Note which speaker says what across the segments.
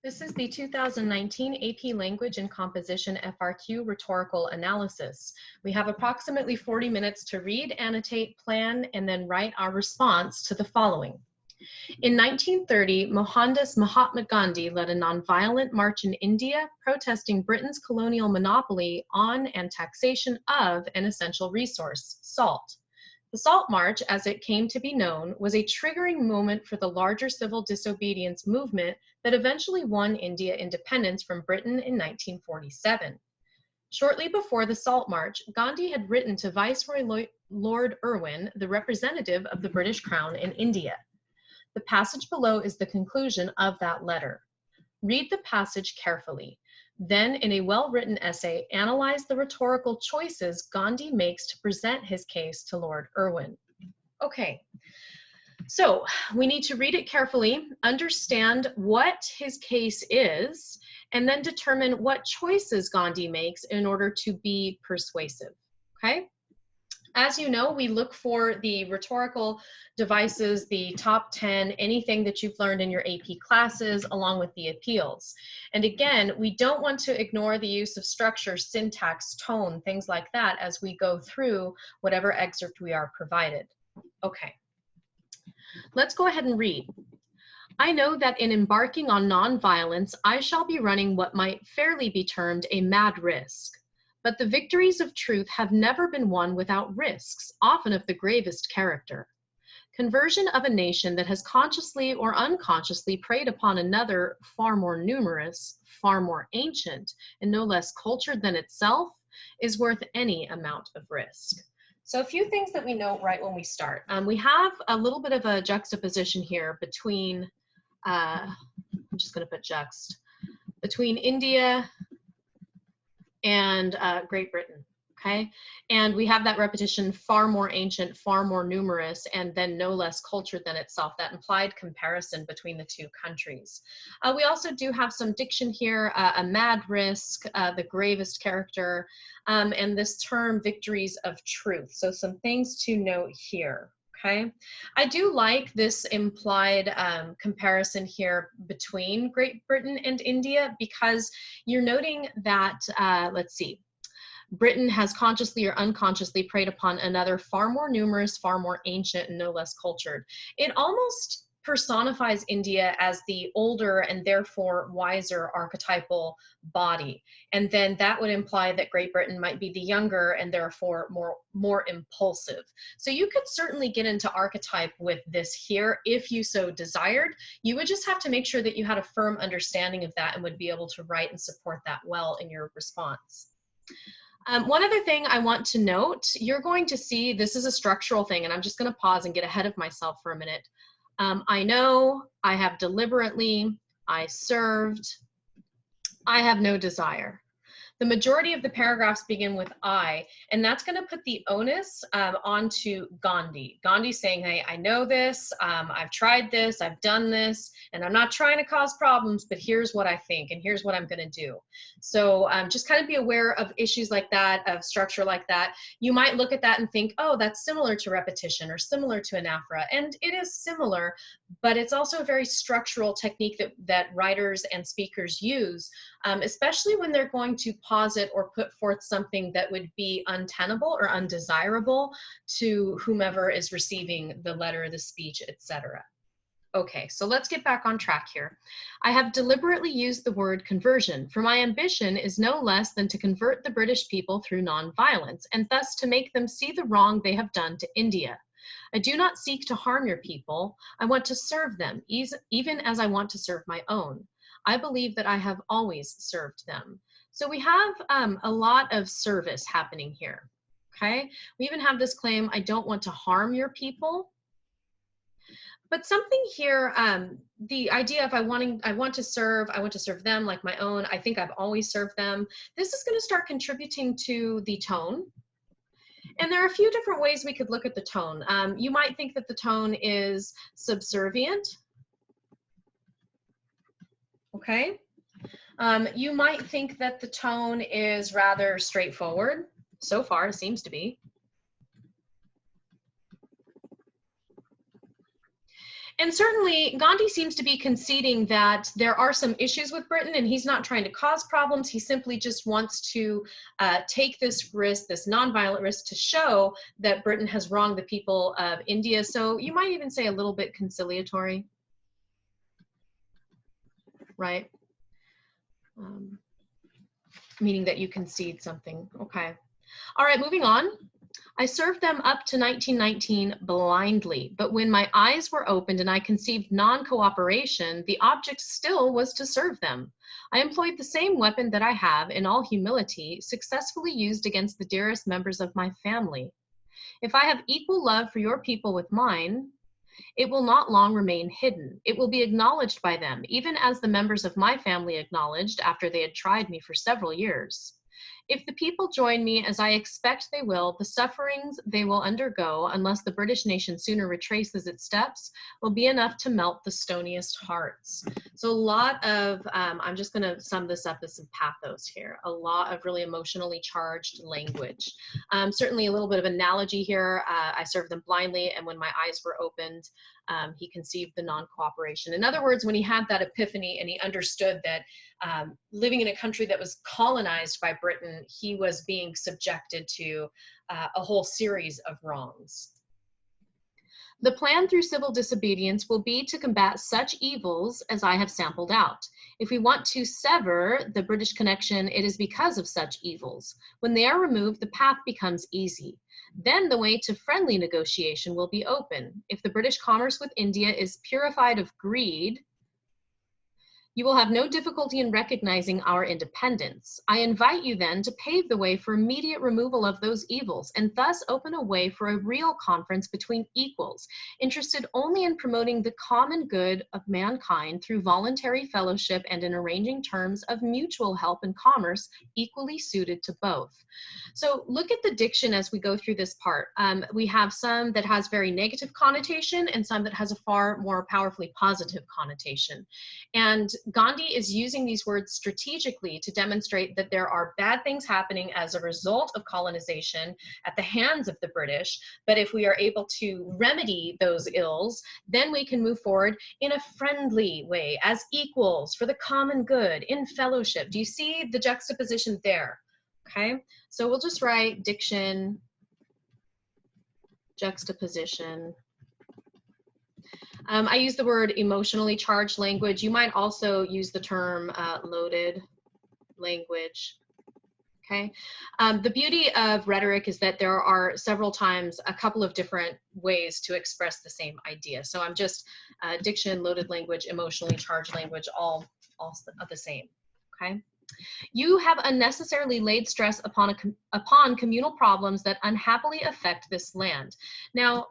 Speaker 1: This is the 2019 AP Language and Composition FRQ Rhetorical Analysis. We have approximately 40 minutes to read, annotate, plan, and then write our response to the following. In 1930, Mohandas Mahatma Gandhi led a nonviolent march in India protesting Britain's colonial monopoly on and taxation of an essential resource, salt. The Salt March, as it came to be known, was a triggering moment for the larger civil disobedience movement that eventually won India independence from Britain in 1947. Shortly before the Salt March, Gandhi had written to Viceroy Lord Irwin, the representative of the British Crown in India. The passage below is the conclusion of that letter. Read the passage carefully. Then, in a well-written essay, analyze the rhetorical choices Gandhi makes to present his case to Lord Irwin. Okay, so we need to read it carefully, understand what his case is, and then determine what choices Gandhi makes in order to be persuasive, okay? As you know, we look for the rhetorical devices, the top 10, anything that you've learned in your AP classes, along with the appeals. And again, we don't want to ignore the use of structure, syntax, tone, things like that as we go through whatever excerpt we are provided. Okay, let's go ahead and read. I know that in embarking on nonviolence, I shall be running what might fairly be termed a mad risk. But the victories of truth have never been won without risks, often of the gravest character. Conversion of a nation that has consciously or unconsciously preyed upon another far more numerous, far more ancient, and no less cultured than itself is worth any amount of risk. So a few things that we note right when we start. We have a little bit of a juxtaposition here between, I'm just going to put juxt, between India and Great Britain, okay? And we have that repetition, far more ancient, far more numerous, and then no less cultured than itself, that implied comparison between the two countries. We also do have some diction here, a mad risk, the gravest character, and this term, victories of truth. So some things to note here. Okay, I do like this implied comparison here between Great Britain and India because you're noting that, let's see, Britain has consciously or unconsciously preyed upon another far more numerous, far more ancient, and no less cultured. It almost personifies India as the older and therefore wiser archetypal body. And then that would imply that Great Britain might be the younger and therefore more impulsive. So you could certainly get into archetype with this here if you so desired. You would just have to make sure that you had a firm understanding of that and would be able to write and support that well in your response. One other thing I want to note, you're going to see this is a structural thing, and I'm just going to pause and get ahead of myself for a minute. I know, I have deliberately, I served, I have no desire. The majority of the paragraphs begin with I, and that's going to put the onus onto Gandhi. Gandhi's saying, hey, I know this, I've tried this, I've done this, and I'm not trying to cause problems, but here's what I think, and here's what I'm going to do. So just kind of be aware of issues like that, of structure like that. You might look at that and think, oh, that's similar to repetition or similar to anaphora, and it is similar, but it's also a very structural technique that writers and speakers use, especially when they're going to posit or put forth something that would be untenable or undesirable to whomever is receiving the letter, the speech, etc. Okay, so let's get back on track here. I have deliberately used the word conversion, for my ambition is no less than to convert the British people through nonviolence, and thus to make them see the wrong they have done to India. I do not seek to harm your people. I want to serve them, even as I want to serve my own. I believe that I have always served them. So we have a lot of service happening here, okay? We even have this claim, I don't want to harm your people. But something here, the idea of I want to serve them like my own, I think I've always served them. This is going to start contributing to the tone. And there are a few different ways we could look at the tone. You might think that the tone is subservient. Okay. You might think that the tone is rather straightforward. So far, it seems to be. And And certainly Gandhi seems to be conceding that there are some issues with Britain, and he's not trying to cause problems. He simply just wants to take this risk, this nonviolent risk, to show that Britain has wronged the people of India. So you might even say a little bit conciliatory, right? Meaning that you concede something. Okay. All right, moving on. I served them up to 1919 blindly, but when my eyes were opened and I conceived non-cooperation, the object still was to serve them. I employed the same weapon that I have, in all humility, successfully used against the dearest members of my family. If I have equal love for your people with mine, it will not long remain hidden. It will be acknowledged by them, even as the members of my family acknowledged after they had tried me for several years. If the people join me, as I expect they will, the sufferings they will undergo, unless the British nation sooner retraces its steps, will be enough to melt the stoniest hearts. So a lot of, I'm just going to sum this up as some pathos here, a lot of really emotionally charged language. Certainly a little bit of analogy here. I served them blindly, and when my eyes were opened, he conceived the non-cooperation. In other words, when he had that epiphany and he understood that living in a country that was colonized by Britain, he was being subjected to a whole series of wrongs. The plan through civil disobedience will be to combat such evils as I have sampled out. If we want to sever the British connection, it is because of such evils. When they are removed, the path becomes easy. Then the way to friendly negotiation will be open. If the British commerce with India is purified of greed, you will have no difficulty in recognizing our independence. I invite you then to pave the way for immediate removal of those evils, and thus open a way for a real conference between equals, interested only in promoting the common good of mankind through voluntary fellowship and in arranging terms of mutual help and commerce equally suited to both. So look at the diction as we go through this part. We have some that has very negative connotation and some that has a far more powerfully positive connotation. And Gandhi is using these words strategically to demonstrate that there are bad things happening as a result of colonization at the hands of the British, but if we are able to remedy those ills, then we can move forward in a friendly way, as equals, for the common good, in fellowship. Do you see the juxtaposition there? Okay, so we'll just write diction, juxtaposition. I use the word emotionally charged language. You might also use the term loaded language. Okay. The beauty of rhetoric is that there are several times a couple of different ways to express the same idea. So I'm just diction, loaded language, emotionally charged language, all the same. Okay. You have unnecessarily laid stress upon communal problems that unhappily affect this land. Now,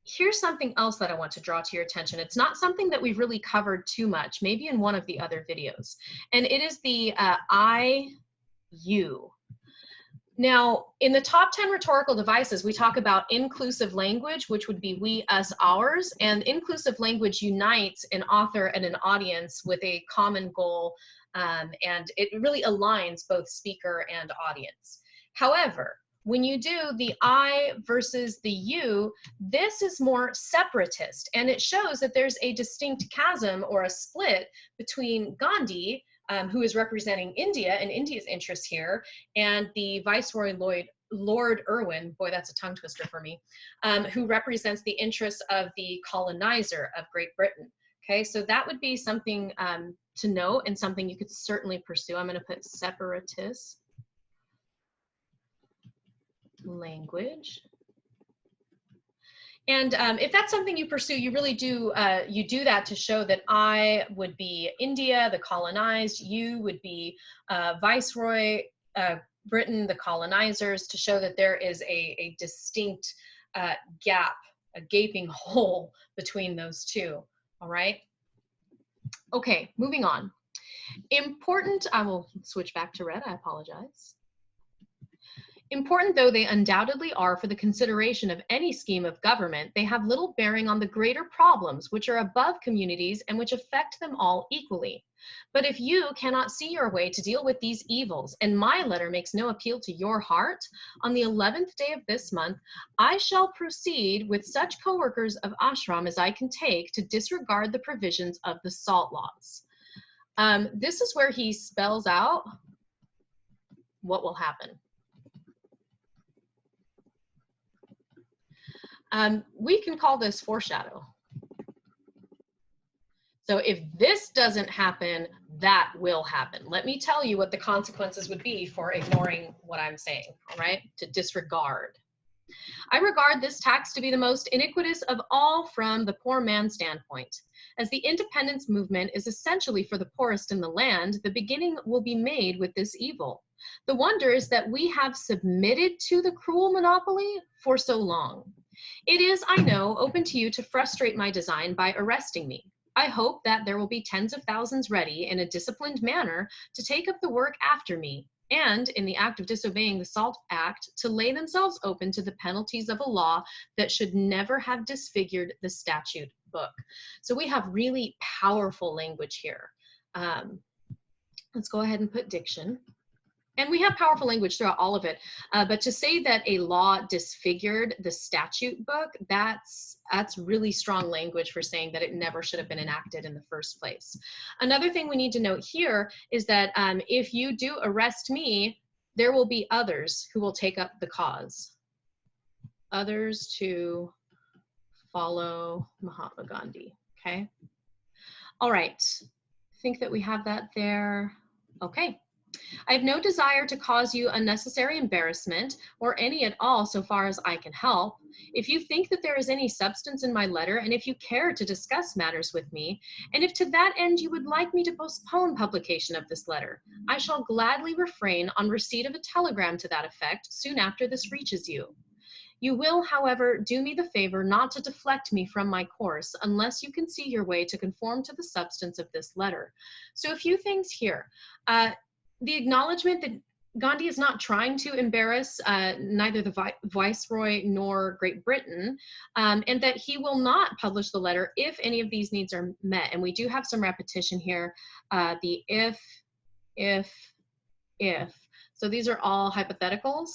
Speaker 1: here's something else that I want to draw to your attention. It's not something that we've really covered too much, maybe in one of the other videos, and it is the I, you. Now, in the top 10 rhetorical devices, we talk about inclusive language, which would be we, us, ours, and inclusive language unites an author and an audience with a common goal, and it really aligns both speaker and audience. However, when you do the I versus the you, this is more separatist, and it shows that there's a distinct chasm or a split between Gandhi, who is representing India and India's interests here, and the Viceroy Lord Irwin, boy, that's a tongue twister for me, who represents the interests of the colonizer of Great Britain. Okay, so that would be something to note and something you could certainly pursue. I'm going to put separatist language. And if that's something you pursue, you really do, you do that to show that I would be India, the colonized, you would be Viceroy, Britain, the colonizers, to show that there is a distinct gap, a gaping hole between those two, all right? Okay, moving on. Important, I will switch back to red, I apologize. Important though they undoubtedly are for the consideration of any scheme of government, they have little bearing on the greater problems which are above communities and which affect them all equally. But if you cannot see your way to deal with these evils, and my letter makes no appeal to your heart, on the 11th day of this month, I shall proceed with such co-workers of ashram as I can take to disregard the provisions of the salt laws. This is where he spells out what will happen. We can call this foreshadow. So if this doesn't happen, that will happen. Let me tell you what the consequences would be for ignoring what I'm saying, all right? To disregard. I regard this tax to be the most iniquitous of all from the poor man's standpoint. As the independence movement is essentially for the poorest in the land, the beginning will be made with this evil. The wonder is that we have submitted to the cruel monopoly for so long. It is, I know, open to you to frustrate my design by arresting me. I hope that there will be tens of thousands ready in a disciplined manner to take up the work after me, and in the act of disobeying the SALT Act, to lay themselves open to the penalties of a law that should never have disfigured the statute book. So we have really powerful language here. Let's go ahead and put diction. And we have powerful language throughout all of it. But to say that a law disfigured the statute book, that's really strong language for saying that it never should have been enacted in the first place. Another thing we need to note here is that if you do arrest me, there will be others who will take up the cause. Others to follow Mahatma Gandhi, okay? All right, I think that we have that there. Okay. I have no desire to cause you unnecessary embarrassment, or any at all so far as I can help. If you think that there is any substance in my letter, and if you care to discuss matters with me, and if to that end you would like me to postpone publication of this letter, I shall gladly refrain on receipt of a telegram to that effect soon after this reaches you. You will, however, do me the favor not to deflect me from my course unless you can see your way to conform to the substance of this letter. So a few things here. The acknowledgement that Gandhi is not trying to embarrass neither the Viceroy nor Great Britain, and that he will not publish the letter if any of these needs are met. And we do have some repetition here, the if. So these are all hypotheticals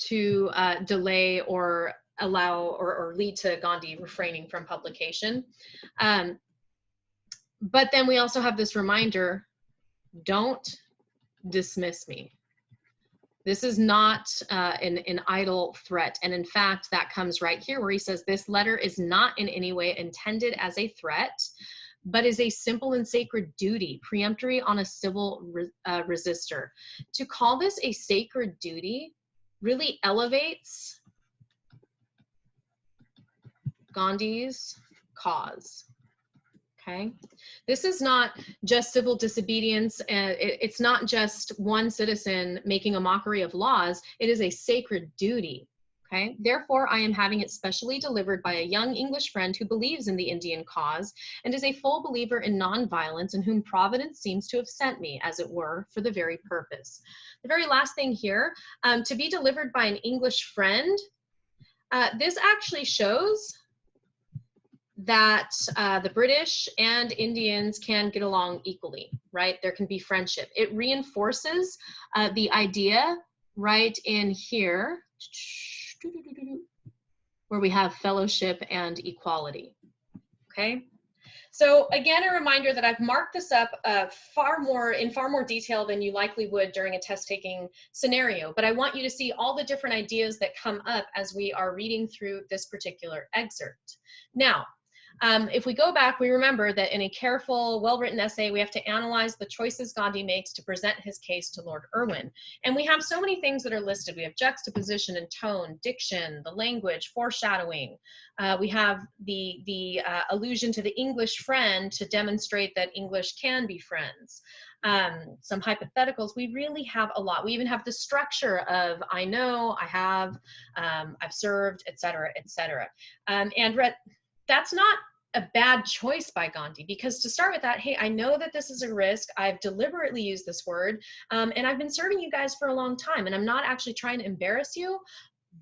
Speaker 1: to delay or allow or lead to Gandhi refraining from publication. But then we also have this reminder, don't dismiss me. This is not an idle threat. And in fact, that comes right here where he says, this letter is not in any way intended as a threat, but is a simple and sacred duty, peremptory on a civil resistor. To call this a sacred duty really elevates Gandhi's cause. Okay, this is not just civil disobedience. It's not just one citizen making a mockery of laws. It is a sacred duty. Okay, therefore, I am having it specially delivered by a young English friend who believes in the Indian cause and is a full believer in nonviolence, and whom Providence seems to have sent me, as it were, for the very purpose. The very last thing here, to be delivered by an English friend, this actually shows that the British and Indians can get along equally, right? There can be friendship. It reinforces the idea right in here, where we have fellowship and equality, okay? So again, a reminder that I've marked this up in far more detail than you likely would during a test-taking scenario, but I want you to see all the different ideas that come up as we are reading through this particular excerpt. Now, if we go back, we remember that in a careful, well-written essay, we have to analyze the choices Gandhi makes to present his case to Lord Irwin. And we have so many things that are listed. We have juxtaposition and tone, diction, the language, foreshadowing. We have the allusion to the English friend to demonstrate that English can be friends. Some hypotheticals. We really have a lot. We even have the structure of I know, I have, I've served, et cetera, et cetera. And that's not a bad choice by Gandhi, because to start with that, hey, I know that this is a risk. I've deliberately used this word, and I've been serving you guys for a long time, and I'm not actually trying to embarrass you,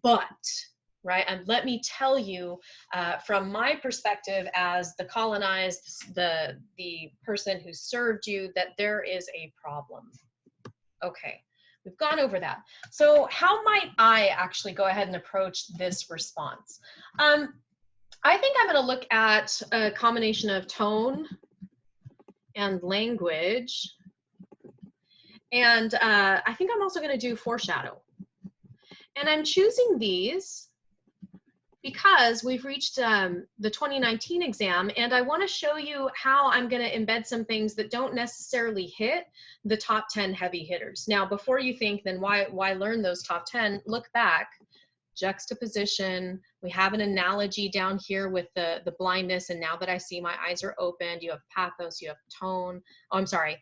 Speaker 1: but, right, and let me tell you from my perspective as the colonized, the person who served you, that there is a problem. Okay, we've gone over that. So how might I actually go ahead and approach this response? I think I'm going to look at a combination of tone and language. And I think I'm also going to do foreshadow. And I'm choosing these because we've reached the 2019 exam, and I want to show you how I'm going to embed some things that don't necessarily hit the top 10 heavy hitters. Now, before you think, then why learn those top 10? Look back. Juxtaposition. We have an analogy down here with the blindness, and now that I see, my eyes are opened. You have pathos, you have tone, oh, I'm sorry,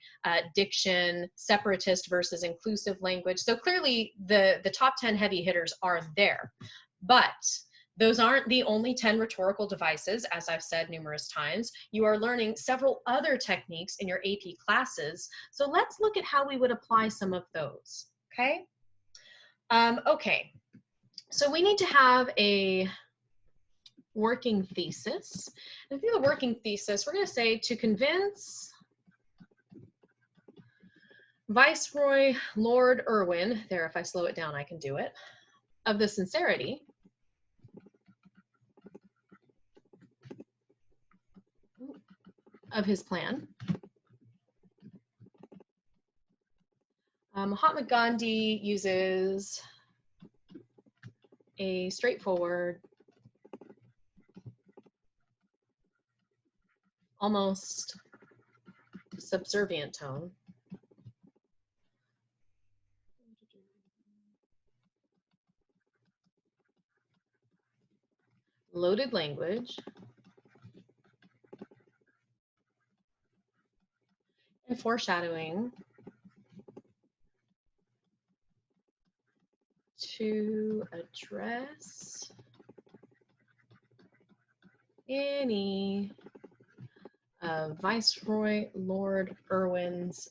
Speaker 1: diction, separatist versus inclusive language. So clearly the top 10 heavy hitters are there, but those aren't the only 10 rhetorical devices. As I've said numerous times, you are learning several other techniques in your AP classes. So let's look at how we would apply some of those, okay? Okay. So we need to have a working thesis. And for the working thesis, we're going to say to convince Viceroy Lord Irwin, there, if I slow it down, I can do it, of the sincerity of his plan. Mahatma Gandhi uses a straightforward, almost subservient tone. Loaded language. And foreshadowing to address any Viceroy Lord Irwin's,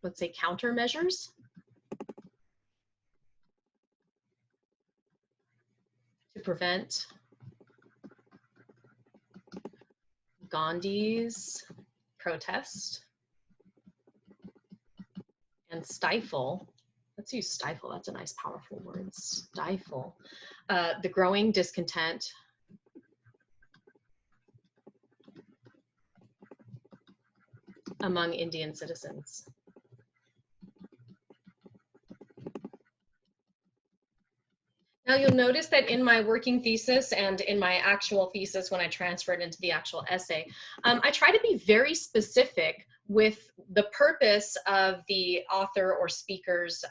Speaker 1: let's say, countermeasures to prevent Gandhi's protest and stifle, let's use stifle, that's a nice powerful word, stifle, the growing discontent among Indian citizens. Now you'll notice that in my working thesis and in my actual thesis when I transferred into the actual essay, I try to be very specific with the purpose of the author or speaker's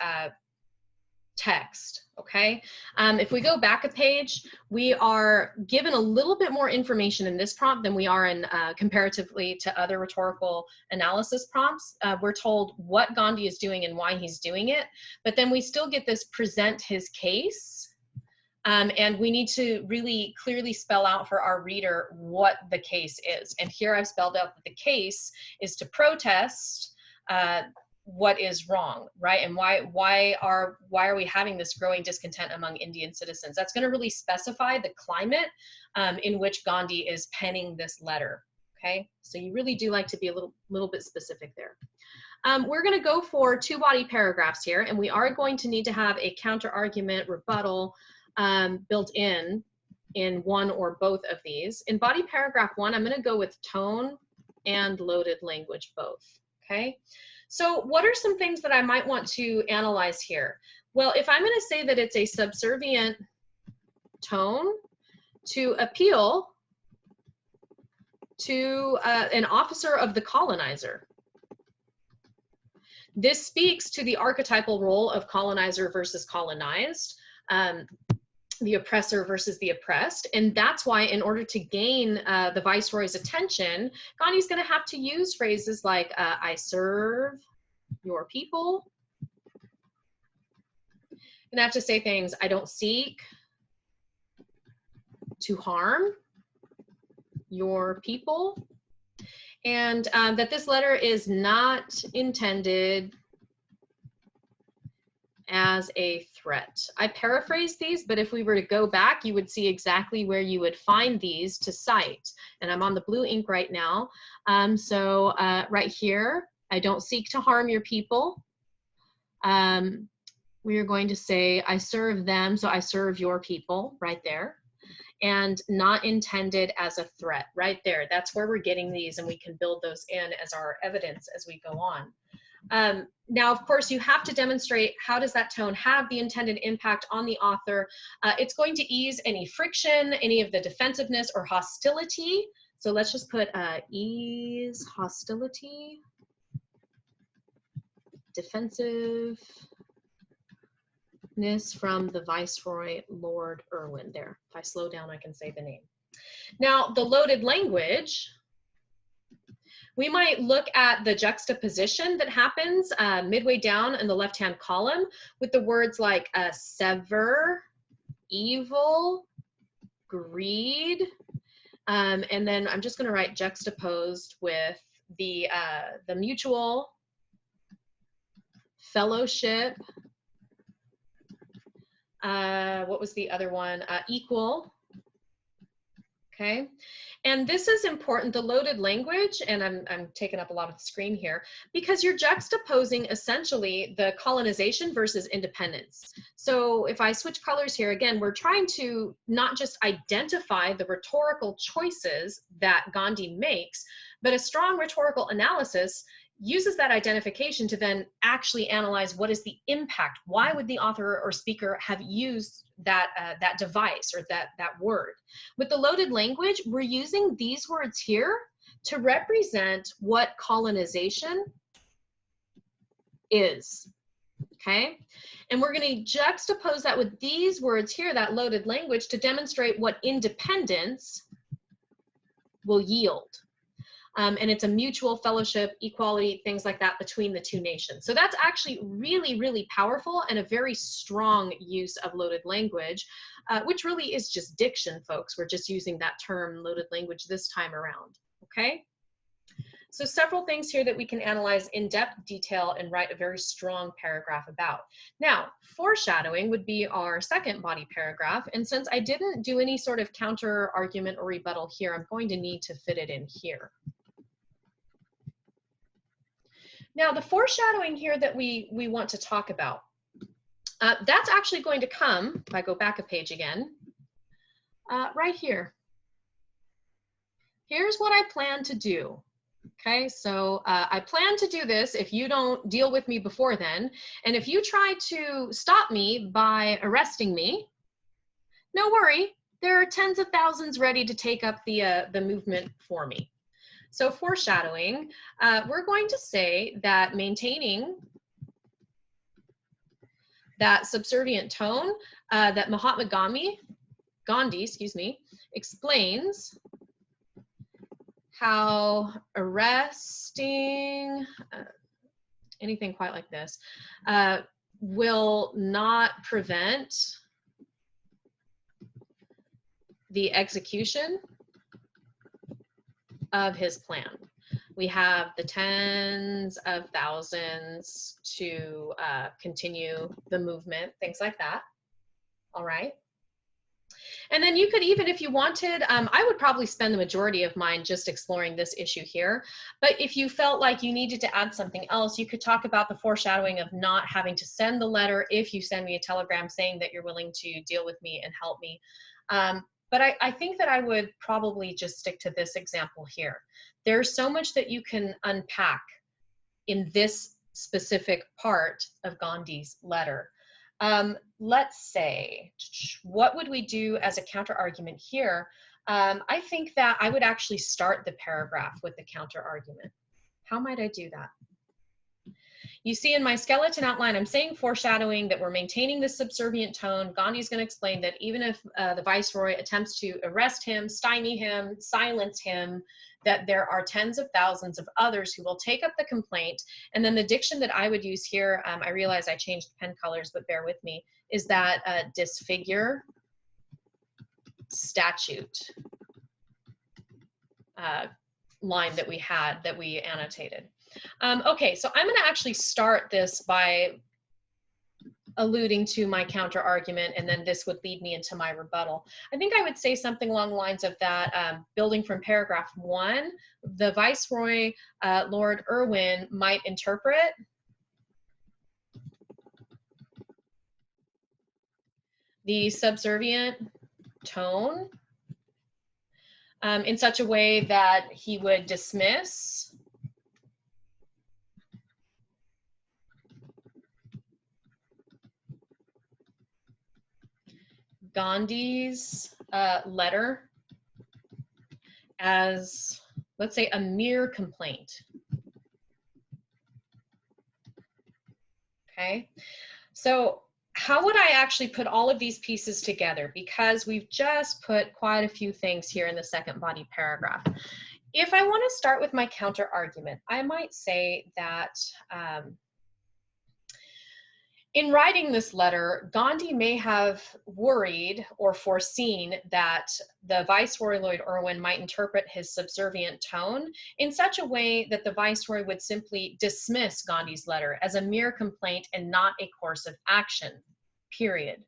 Speaker 1: text, okay? If we go back a page, we are given a little bit more information in this prompt than we are in comparatively to other rhetorical analysis prompts. We're told what Gandhi is doing and why he's doing it, but then we still get this present his case. And we need to really clearly spell out for our reader what the case is. And here I've spelled out that the case is to protest what is wrong, right? And why are we having this growing discontent among Indian citizens? That's going to really specify the climate in which Gandhi is penning this letter. Okay, so you really do like to be a little bit specific there. We're going to go for 2 body paragraphs here, and we are going to need to have a counter argument rebuttal built in one or both of these. In body paragraph 1, I'm going to go with tone and loaded language both. Okay, so what are some things that I might want to analyze here? Well, if I'm going to say that it's a subservient tone to appeal to an officer of the colonizer, this speaks to the archetypal role of colonizer versus colonized, the oppressor versus the oppressed. And that's why in order to gain the Viceroy's attention, Gandhi's going to have to use phrases like, I serve your people. Going to have to say things, I don't seek to harm. your people, and that this letter is not intended as a threat. I paraphrase these, but if we were to go back, you would see exactly where you would find these to cite. And I'm on the blue ink right now. Right here, I don't seek to harm your people. We are going to say, I serve them, so I serve your people, right there. And not intended as a threat, right there. That's where we're getting these, and we can build those in as our evidence as we go on. Now, of course, you have to demonstrate how does that tone have the intended impact on the author. It's going to ease any friction, any of the defensiveness or hostility. So let's just put ease hostility, defensiveness from the Viceroy Lord Irwin there. If I slow down, I can say the name. Now, the loaded language, we might look at the juxtaposition that happens midway down in the left-hand column with the words like sever, evil, greed, and then I'm just going to write juxtaposed with the mutual, fellowship, what was the other one? Equal. Okay, and this is important, the loaded language, and I'm taking up a lot of the screen here, because you're juxtaposing essentially the colonization versus independence. So if I switch colors here, again, we're trying to not just identify the rhetorical choices that Gandhi makes, but a strong rhetorical analysis uses that identification to then actually analyze what is the impact. Why would the author or speaker have used that device or that word? With the loaded language, we're using these words here to represent what colonization is, okay? And we're going to juxtapose that with these words here, that loaded language, to demonstrate what independence will yield. And it's a mutual fellowship, equality, things like that between the two nations. So that's actually really, really powerful and a very strong use of loaded language, which really is just diction, folks. We're just using that term loaded language this time around, okay? So several things here that we can analyze in depth detail and write a very strong paragraph about. Now, foreshadowing would be our second body paragraph. And since I didn't do any sort of counter argument or rebuttal here, I'm going to need to fit it in here. Now, the foreshadowing here that we want to talk about, that's actually going to come, if I go back a page again, right here. Here's what I plan to do. Okay, so I plan to do this if you don't deal with me before then. And if you try to stop me by arresting me, no worry, there are tens of thousands ready to take up the movement for me. So foreshadowing, we're going to say that maintaining that subservient tone that Mahatma Gandhi, explains how arresting, anything quite like this, will not prevent the execution of his plan. We have the tens of thousands to continue the movement, things like that. All right. And then you could even, if you wanted, I would probably spend the majority of mine just exploring this issue here. But if you felt like you needed to add something else, you could talk about the foreshadowing of not having to send the letter if you send me a telegram saying that you're willing to deal with me and help me. But I think that I would probably just stick to this example here. There's so much that you can unpack in this specific part of Gandhi's letter. Let's say, what would we do as a counter argument here? I think that I would actually start the paragraph with the counter argument. How might I do that? You see in my skeleton outline, I'm saying foreshadowing that we're maintaining this subservient tone. Gandhi's going to explain that even if the Viceroy attempts to arrest him, stymie him, silence him, that there are tens of thousands of others who will take up the complaint. And then the diction that I would use here, I realize I changed the pen colors, but bear with me, is that disfigure statute. line that we had, that we annotated. Okay, so I'm going to actually start this by alluding to my counter argument, and then this would lead me into my rebuttal. I think I would say something along the lines of that, building from paragraph 1, the Viceroy, Lord Irwin, might interpret the subservient tone in such a way that he would dismiss Gandhi's letter as, let's say, a mere complaint. Okay, so how would I actually put all of these pieces together? Because we've just put quite a few things here in the second body paragraph. If I want to start with my counter argument, I might say that in writing this letter, Gandhi may have worried or foreseen that the Viceroy Lord Irwin might interpret his subservient tone in such a way that the Viceroy would simply dismiss Gandhi's letter as a mere complaint and not a course of action, period.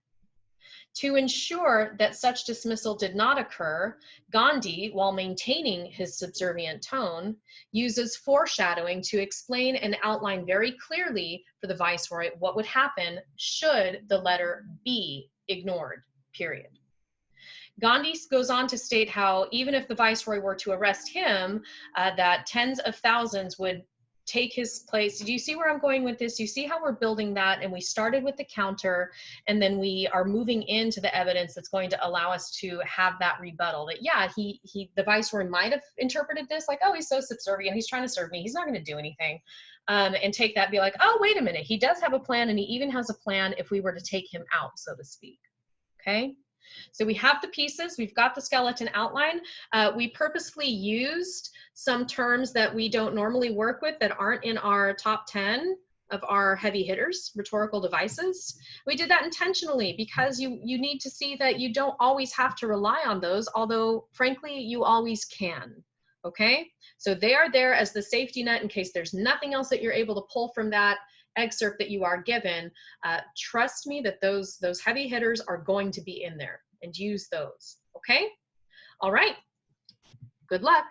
Speaker 1: To ensure that such dismissal did not occur, Gandhi, while maintaining his subservient tone, uses foreshadowing to explain and outline very clearly for the Viceroy what would happen should the letter be ignored, period. Gandhi goes on to state how even if the Viceroy were to arrest him, that tens of thousands would take his place. Do you see where I'm going with this? You see how we're building that, and we started with the counter, and then we are moving into the evidence that's going to allow us to have that rebuttal that, yeah, the Viceroy might have interpreted this like, oh, he's so subservient, he's trying to serve me, he's not going to do anything, and take that and be like, oh, wait a minute, he does have a plan, and he even has a plan if we were to take him out, so to speak. Okay, so we have the pieces, we've got the skeleton outline. We purposefully used some terms that we don't normally work with that aren't in our top 10 of our heavy hitters, rhetorical devices. We did that intentionally because you need to see that you don't always have to rely on those, although frankly, you always can, okay? So they are there as the safety net in case there's nothing else that you're able to pull from that excerpt that you are given. Trust me that those heavy hitters are going to be in there, and use those, okay? All right, good luck.